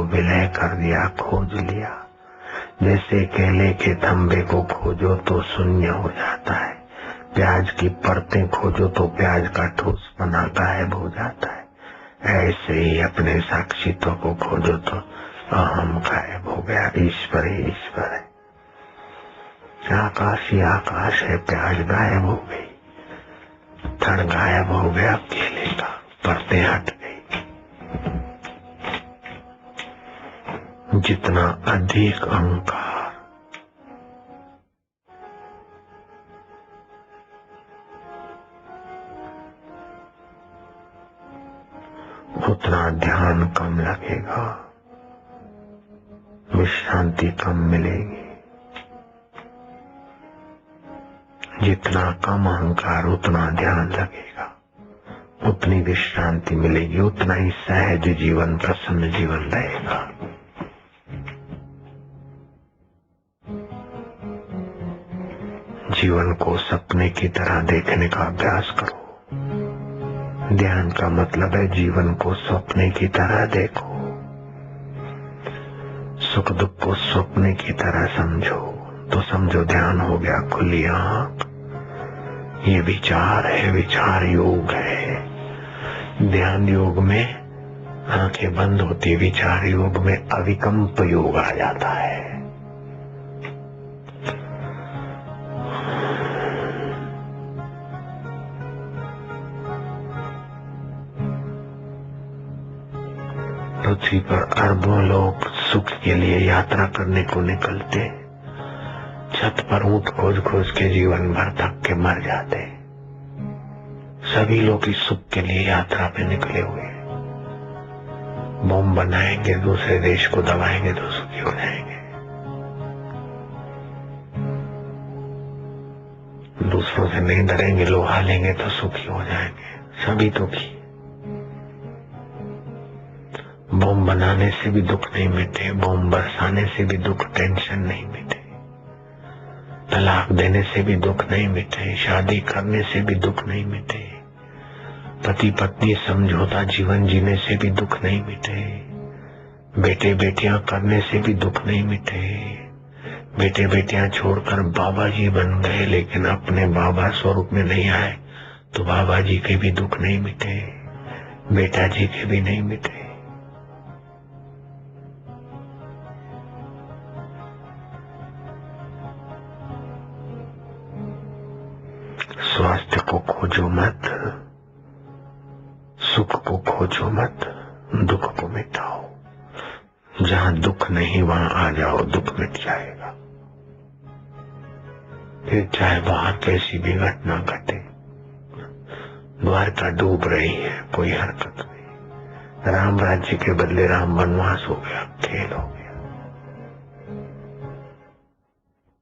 विलय कर दिया, खोज लिया। जैसे केले के थंबे को खोजो तो शून्य हो जाता है, प्याज की परतें खोजो तो प्याज का ठोसपना गायब हो जाता है। ऐसे ही अपने साक्षित्व को खोजो तो अहम गायब हो गया, ईश्वर ही ईश्वर है। आकाश ही आकाश है, प्याज गायब हो गई, थड़ गायब हो गया केले का, परतें हट गई। जितना अधिक अहंकार उतना ध्यान कम लगेगा, विश्रांति कम मिलेगी। जितना कम अहंकार उतना ध्यान लगेगा, उतनी विश्रांति मिलेगी, उतना ही सहज जीवन, प्रसन्न जीवन रहेगा। जीवन को सपने की तरह देखने का अभ्यास करो। ध्यान का मतलब है जीवन को सपने की तरह देखो, सुख दुख को सपने की तरह समझो, तो समझो ध्यान हो गया। खुली आंख, ये विचार है, विचार योग है। ध्यान योग में आंखें बंद होती, विचार योग में अविकल्प योग आ जाता है। पृथ्वी पर अरबों लोग सुख के लिए यात्रा करने को निकलते, छत पर ऊंट खोज खोज के जीवन भर थक के मर जाते। सभी लोग इस सुख के लिए यात्रा पे निकले हुए, बम बनाएंगे, दूसरे देश को दबाएंगे तो सुखी हो जाएंगे, दूसरों से नहीं डरेंगे, लोहा लेंगे तो सुखी हो जाएंगे। सभी दुखी। बम बनाने से भी दुख नहीं मिटे, बम बरसाने से भी दुख, टेंशन नहीं मिटे, तलाक देने से भी दुख नहीं मिटे, शादी करने से भी दुख नहीं मिटे, पति पत्नी समझौता जीवन जीने से भी दुख नहीं मिटे, बेटे बेटियां करने से भी दुख नहीं मिटे। बेटे बेटियां छोड़कर बाबा जी बन गए, लेकिन अपने बाबा स्वरूप में नहीं आए तो बाबा जी के भी दुख नहीं मिटे, बेटा जी के भी नहीं मिटे। स्वास्थ्य को खोजो मत, सुख को खोजो मत, दुख को मिटाओ। जहां दुख नहीं वहां आ जाओ, दुख मिट जाएगा। फिर चाहे बाहर कैसी भी घटना घटे, द्वारका डूब रही है, कोई हरकत नहीं। राम राज्य के बदले राम वनवास हो गया, खेल हो गया।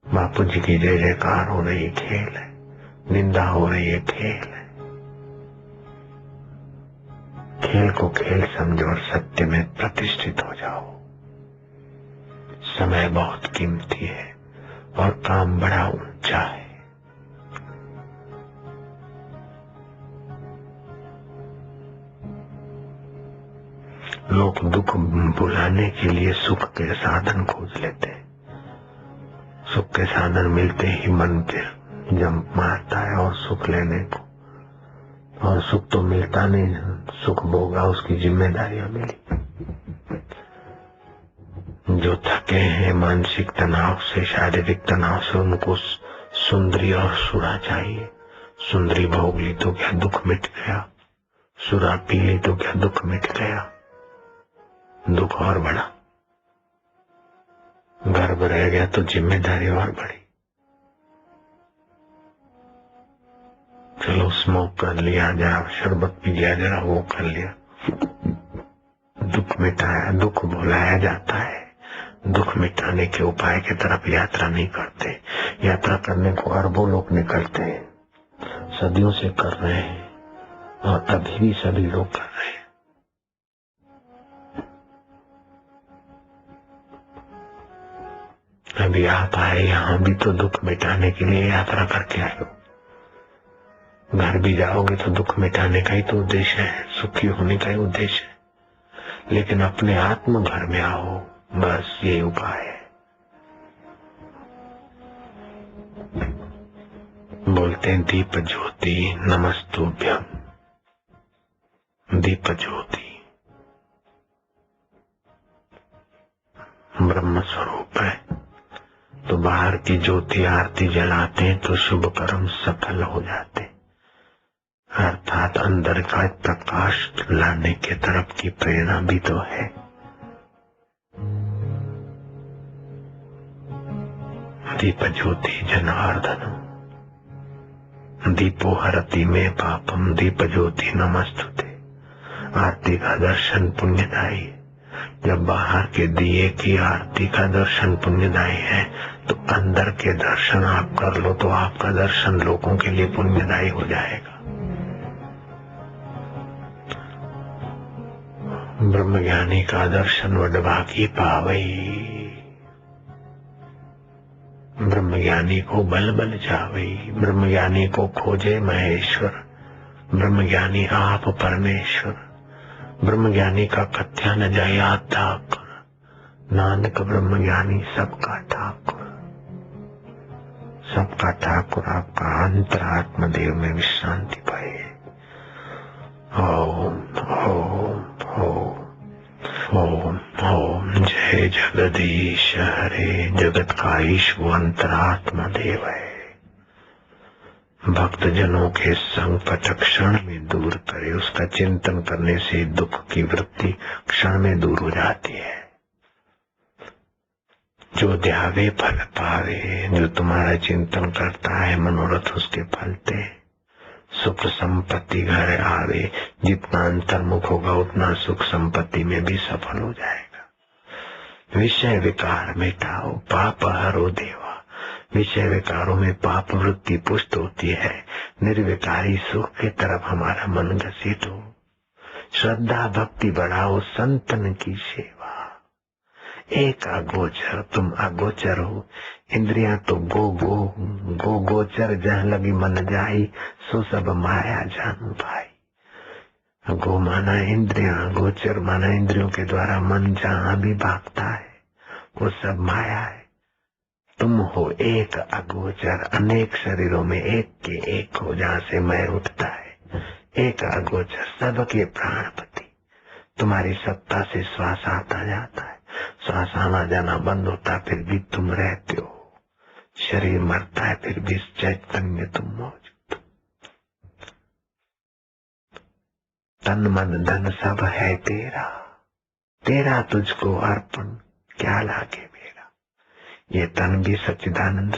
बापू जी की जय जयकार हो रही, खेल है। निंदा हो रही है, खेल है। खेल को खेल समझो और सत्य में प्रतिष्ठित हो जाओ। समय बहुत कीमती है और काम बड़ा ऊंचा है। लोग दुख भुलाने के लिए सुख के साधन खोज लेते हैं। सुख के साधन मिलते ही मन पे जंप मारता है और सुख लेने को, और सुख तो मिलता नहीं, सुख भोगा उसकी जिम्मेदारियां मिली। जो थके हैं मानसिक तनाव से, शारीरिक तनाव से, उनको सुंदरी और सुरा चाहिए। सुंदरी भोग ली तो क्या दुख मिट गया, सुरा पी ली तो क्या दुख मिट गया, दुख और बढ़ा। गर्भ रह गया तो जिम्मेदारी और बढ़ी। चलो स्मोक कर लिया, जरा शरबत पी लिया, जरा वो कर लिया, दुख मिटाया, दुख भुलाया जाता है। दुख मिटाने के उपाय की तरफ यात्रा नहीं करते। यात्रा करने को अरबों लोग निकलते हैं, सदियों से कर रहे हैं और अभी भी सभी लोग कर रहे हैं। अभी आप आए यहाँ भी तो दुख मिटाने के लिए यात्रा करके आए हो। घर भी जाओगे तो दुख मिटाने का ही तो उद्देश्य है, सुखी होने का ही उद्देश्य है। लेकिन अपने आत्म घर में आओ, बस ये उपाय है। बोलते हैं दीप ज्योति नमस्तुभ्यम। दीप ज्योति ब्रह्म स्वरूप है, तो बाहर की ज्योति आरती जलाते हैं तो शुभ कर्म सफल हो जाते, अर्थात अंदर का प्रकाश लाने के तरफ की प्रेरणा भी तो है। दीप ज्योति जनार्दन दीपो हरति में पापम दीप ज्योति नमस्तुते। आरती का दर्शन पुण्यदायी है। जब बाहर के दिए की आरती का दर्शन पुण्यदायी है तो अंदर के दर्शन आप कर लो तो आपका दर्शन लोगों के लिए पुण्यदायी हो जाएगा। ब्रह्मज्ञानी का दर्शन वडभागी पावई। ब्रह्मज्ञानी को बल बल जावई। ब्रह्मज्ञानी को खोजे महेश्वर। ब्रह्मज्ञानी आप परमेश्वर। ब्रह्मज्ञानी का कथ्या न जाए ठाकुर। नानक ब्रह्मज्ञानी सबका ठाकुर। सबका ठाकुर आपका अंतरात्मा देव में विश्रांति पाए। ओम ओम ओम ओम ओम। जय जगदीश हरे। जगत का ईश्वर अंतरात्मा देव है। भक्त जनों के संकट क्षण में दूर करे। उसका चिंतन करने से दुख की वृत्ति क्षण में दूर हो जाती है। जो ध्यावे फल पावे। जो तुम्हारा चिंतन करता है मनोरथ उसके फलते। सुख संपत्ति घर आवे। जितना अंतर्मुख होगा उतना सुख संपत्ति में भी सफल हो जाएगा। विषय विकार मिटाओ पाप हरो देवा। विषय विकारों में पाप वृत्ति पुष्ट होती है। निर्विकारी सुख की तरफ हमारा मन घसीट हो। श्रद्धा भक्ति बढ़ाओ संतन की सेवा। एक अगोचर तुम अगोचर हो। इंद्रियां तो गो गोचर जहाँ लगी मन जाई सो सब माया जानू भाई। गो माना इंद्रियां, गोचर माना इंद्रियों के द्वारा मन जहाँ भी भागता है वो सब माया है। तुम हो एक अगोचर। अनेक शरीरों में एक के एक हो जहाँ से मैं उठता है। एक अगोचर सबके प्राणपति। तुम्हारी सत्ता से श्वास आता जाता है। श्वास आना जाना बंद होता फिर भी तुम रहते हो। शरीर मरता है फिर भी चैतन्य तुम मौजूद। तन मन धन सब है तेरा। तेरा तुझको अर्पण क्या लागे मेरा। ये तन भी सच्चिदानंद